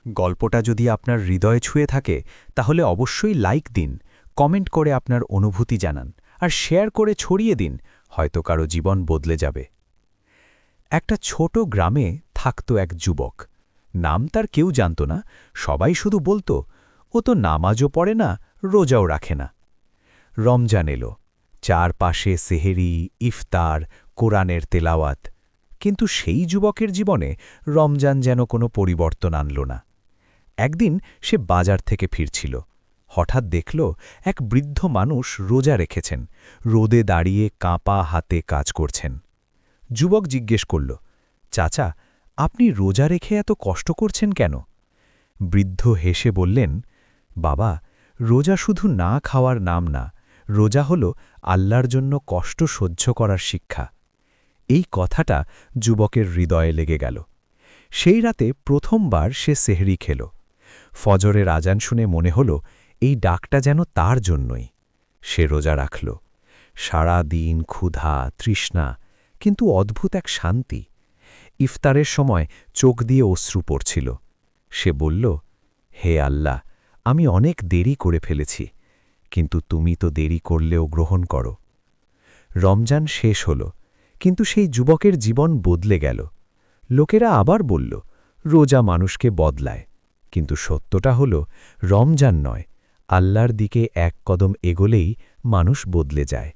গল্পটা যদি আপনার হৃদয়ে ছুঁয়ে থাকে তাহলে অবশ্যই লাইক দিন, কমেন্ট করে আপনার অনুভূতি জানান আর শেয়ার করে ছড়িয়ে দিন, হয়তো কারো জীবন বদলে যাবে। একটা ছোট গ্রামে থাকত এক যুবক। নাম তার কেউ জানত না, সবাই শুধু বলতো, ও তো নামাজও পড়ে না, রোজাও রাখে না। রমজান এলো, চারপাশে সেহেরি, ইফতার, কোরআনের তেলাওয়াত। কিন্তু সেই যুবকের জীবনে রমজান যেন কোনো পরিবর্তন আনল না। একদিন সে বাজার থেকে ফিরছিল। হঠাৎ দেখল এক বৃদ্ধ মানুষ রোজা রেখেছেন, রোদে দাঁড়িয়ে কাঁপা হাতে কাজ করছেন। যুবক জিজ্ঞেস করল, চাচা, আপনি রোজা রেখে এত কষ্ট করছেন কেন? বৃদ্ধ হেসে বললেন, বাবা, রোজা শুধু না খাওয়ার নাম না, রোজা হল আল্লাহর জন্য কষ্ট সহ্য করার শিক্ষা। এই কথাটা যুবকের হৃদয়ে লেগে গেল। সেই রাতে প্রথমবার সে সেহরি খেল। ফজরের আজান শুনে মনে হল এই ডাকটা যেন তার জন্যই। সে রোজা রাখল। সারা দিন ক্ষুধা, তৃষ্ণা, কিন্তু অদ্ভুত এক শান্তি। ইফতারের সময় চোখ দিয়ে অশ্রু পড়ছিল। সে বলল, হে আল্লাহ, আমি অনেক দেরি করে ফেলেছি, কিন্তু তুমি তো দেরি করলেও গ্রহণ করো। রমজান শেষ হল, কিন্তু সেই যুবকের জীবন বদলে গেল। লোকেরা আবার বলল, রোজা মানুষকে বদলায়, কিন্তু সত্যটা হল রমজান নয়, আল্লাহর দিকে এক কদম এগোলেই মানুষ বদলে যায়।